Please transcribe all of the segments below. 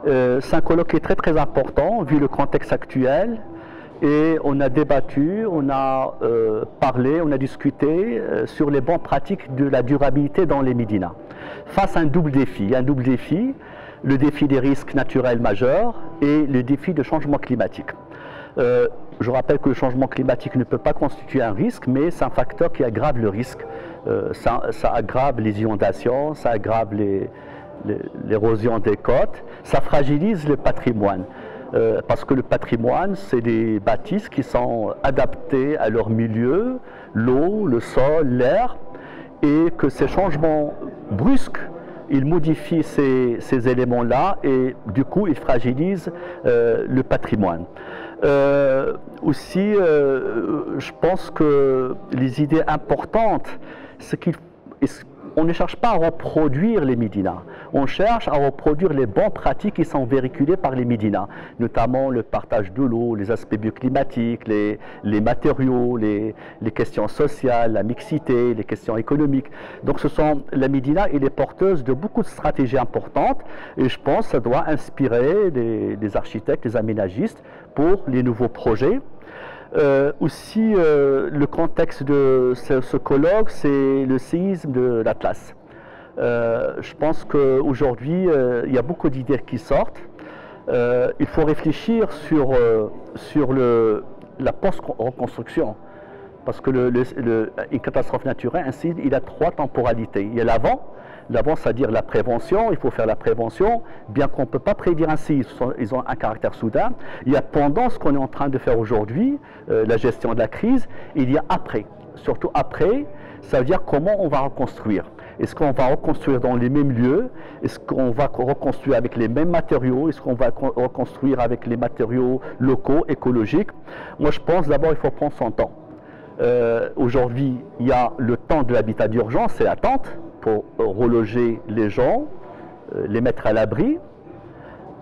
C'est un colloque qui est très très important vu le contexte actuel et on a débattu, on a parlé, on a discuté sur les bonnes pratiques de la durabilité dans les médinas. Face à un double défi, le défi des risques naturels majeurs et le défi de changement climatique. Je rappelle que le changement climatique ne peut pas constituer un risque, mais c'est un facteur qui aggrave le risque. Ça aggrave les inondations, ça aggrave l'érosion des côtes, ça fragilise le patrimoine. Parce que le patrimoine, c'est des bâtisses qui sont adaptées à leur milieu, l'eau, le sol, l'air, et que ces changements brusques, ils modifient ces éléments-là et du coup, ils fragilisent le patrimoine. Aussi, je pense que les idées importantes, c'est qu'on ne cherche pas à reproduire les médinas, on cherche à reproduire les bonnes pratiques qui sont véhiculées par les médinas, notamment le partage de l'eau, les aspects bioclimatiques, les matériaux, les questions sociales, la mixité, les questions économiques. Donc la médina est porteuse de beaucoup de stratégies importantes et je pense que ça doit inspirer des architectes, des aménagistes pour les nouveaux projets. Aussi, le contexte de ce colloque, c'est le séisme de l'Atlas. Je pense qu'aujourd'hui, il y a beaucoup d'idées qui sortent. Il faut réfléchir sur la post-reconstruction. Parce que une catastrophe naturelle, ainsi, il a trois temporalités. Il y a l'avant. L'avant, c'est-à-dire la prévention, il faut faire la prévention, bien qu'on ne peut pas prédire un séisme, ils ont un caractère soudain. Il y a pendant ce qu'on est en train de faire aujourd'hui, la gestion de la crise, il y a après. Surtout après, ça veut dire comment on va reconstruire. Est-ce qu'on va reconstruire dans les mêmes lieux? Est-ce qu'on va reconstruire avec les mêmes matériaux? Est-ce qu'on va reconstruire avec les matériaux locaux, écologiques? Moi, je pense d'abord il faut prendre son temps. Aujourd'hui, il y a le temps de l'habitat d'urgence, c'est l'attente pour reloger les gens, les mettre à l'abri.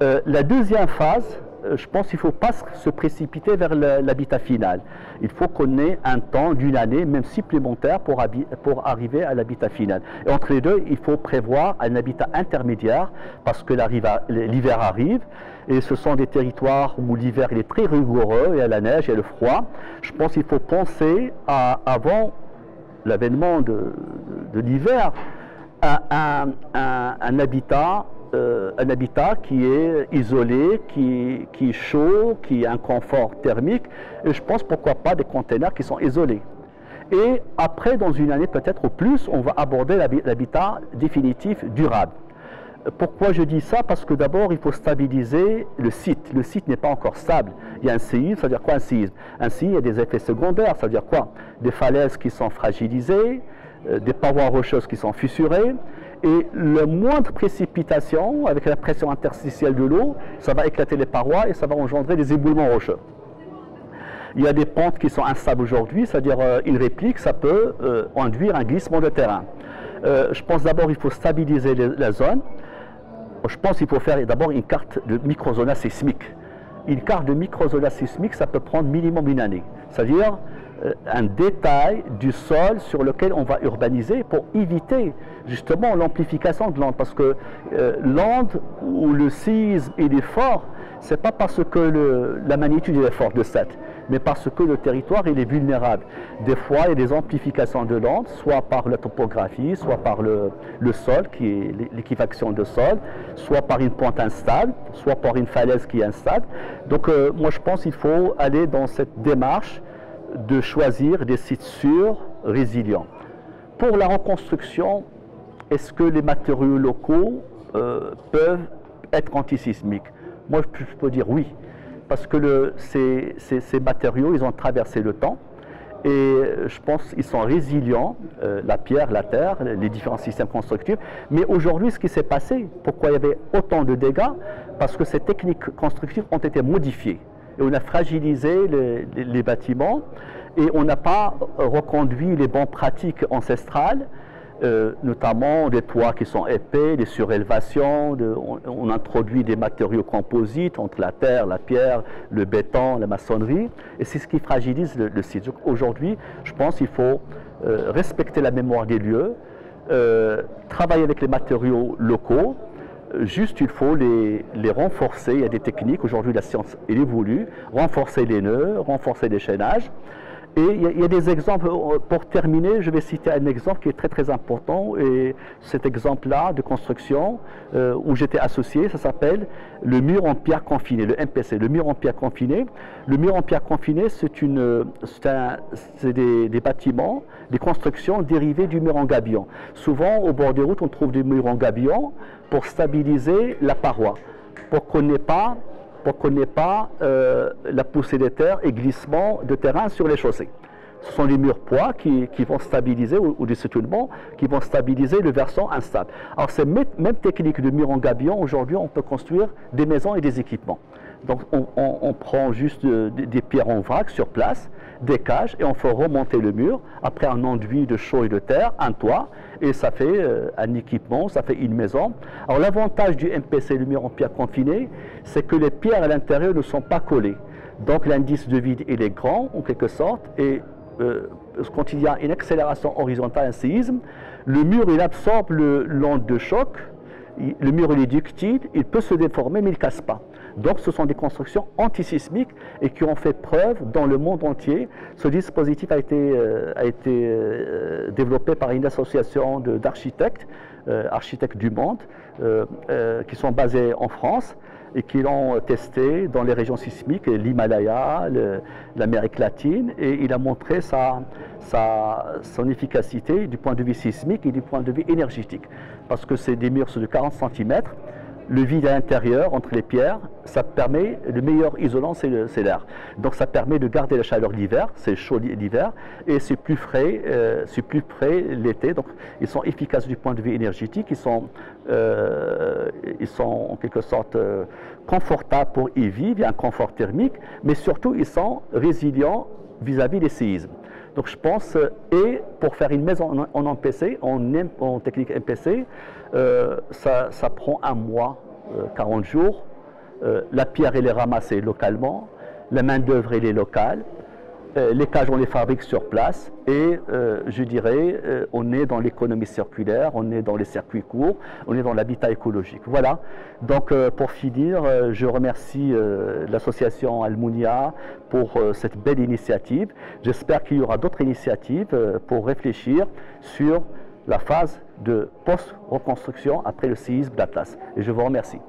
La deuxième phase, je pense qu'il ne faut pas se précipiter vers l'habitat final. Il faut qu'on ait un temps d'une année, même supplémentaire, pour arriver à l'habitat final. Et entre les deux, il faut prévoir un habitat intermédiaire, parce que l'hiver arrive, et ce sont des territoires où l'hiver est très rigoureux, il y a la neige, il y a le froid. Je pense qu'il faut penser avant l'avènement de l'hiver, un habitat qui est isolé, qui est chaud, qui a un confort thermique, et je pense pourquoi pas des containers qui sont isolés. Et après, dans une année peut-être ou plus, on va aborder l'habitat définitif durable. Pourquoi je dis ça? Parce que d'abord, il faut stabiliser le site. Le site n'est pas encore stable. Il y a un séisme, ça veut dire quoi un séisme? Un séisme, il y a des effets secondaires, ça veut dire quoi? Des falaises qui sont fragilisées, des parois rocheuses qui sont fissurées, et la moindre précipitation, avec la pression interstitielle de l'eau, ça va éclater les parois et ça va engendrer des éboulements rocheux. Il y a des pentes qui sont instables aujourd'hui, c'est-à-dire une réplique, ça peut induire un glissement de terrain. Je pense d'abord qu'il faut stabiliser la zone. Je pense qu'il faut faire d'abord une carte de microzona sismique. Une carte de microzona sismique, ça peut prendre minimum une année. C'est-à-dire un détail du sol sur lequel on va urbaniser pour éviter justement l'amplification de l'onde. Parce que l'onde où le séisme est fort, ce n'est pas parce que la magnitude est forte de 7, mais parce que le territoire il est vulnérable. Des fois, il y a des amplifications de l'onde, soit par la topographie, soit par le sol, qui est l'équifaction de sol, soit par une pente instable, soit par une falaise qui est instable. Donc, moi, je pense qu'il faut aller dans cette démarche de choisir des sites sûrs, résilients. Pour la reconstruction, est-ce que les matériaux locaux peuvent être antisismiques? Moi, je peux dire oui, parce que ces matériaux, ils ont traversé le temps et je pense qu'ils sont résilients, la pierre, la terre, les différents systèmes constructifs. Mais aujourd'hui, ce qui s'est passé, pourquoi il y avait autant de dégâts? Parce que ces techniques constructives ont été modifiées. Et on a fragilisé les bâtiments et on n'a pas reconduit les bonnes pratiques ancestrales, notamment des toits qui sont épais, des surélévations, on introduit des matériaux composites entre la terre, la pierre, le béton, la maçonnerie, et c'est ce qui fragilise le site. Aujourd'hui, je pense qu'il faut respecter la mémoire des lieux, travailler avec les matériaux locaux, Juste, il faut les renforcer. Il y a des techniques. Aujourd'hui, la science elle évolue. Renforcer les nœuds, renforcer les chaînages. Et il y a des exemples. Pour terminer, je vais citer un exemple qui est très très important. Et cet exemple-là de construction où j'étais associé, ça s'appelle le mur en pierre confinée, le MPC, le mur en pierre confinée. Le mur en pierre confinée, c'est des bâtiments, des constructions dérivées du mur en gabion. Souvent, au bord des routes, on trouve des murs en gabion pour stabiliser la paroi, pour qu'on n'ait pas la poussée des terres et glissement de terrain sur les chaussées. Ce sont les murs poids qui vont stabiliser, ou des soutènements, qui vont stabiliser le versant instable. Alors, cette même technique de mur en gabion, aujourd'hui, on peut construire des maisons et des équipements. Donc, on prend juste des pierres en vrac sur place, des cages, et on fait remonter le mur, après un enduit de chaux et de terre, un toit, et ça fait un équipement, ça fait une maison. Alors, l'avantage du MPC, le mur en pierre confinée, c'est que les pierres à l'intérieur ne sont pas collées. Donc, l'indice de vide, il est grand, en quelque sorte, et quand il y a une accélération horizontale, un séisme, le mur, il absorbe l'onde de choc, le mur, il est ductile, il peut se déformer, mais il ne casse pas. Donc, ce sont des constructions antisismiques et qui ont fait preuve dans le monde entier. Ce dispositif a été développé par une association d'architectes, architectes du monde, qui sont basés en France et qui l'ont testé dans les régions sismiques, l'Himalaya, l'Amérique latine, et il a montré son efficacité du point de vue sismique et du point de vue énergétique. Parce que c'est des murs de 40 cm, le vide à l'intérieur, entre les pierres, ça permet, le meilleur isolant, c'est l'air. Donc ça permet de garder la chaleur l'hiver, c'est chaud l'hiver, et c'est plus frais l'été. Donc ils sont efficaces du point de vue énergétique, ils sont en quelque sorte confortables pour y vivre, il y a un confort thermique, mais surtout ils sont résilients vis-à-vis des séismes. Donc je pense, et pour faire une maison en MPC, en technique MPC, ça prend un mois, 40 jours. La pierre, elle est ramassée localement, la main-d'œuvre, elle est locale, les cages, on les fabrique sur place, et je dirais, on est dans l'économie circulaire, on est dans les circuits courts, on est dans l'habitat écologique. Voilà. Donc, pour finir, je remercie l'association Almunia pour cette belle initiative. J'espère qu'il y aura d'autres initiatives pour réfléchir sur la phase de post-reconstruction après le séisme d'Atlas. Et je vous remercie.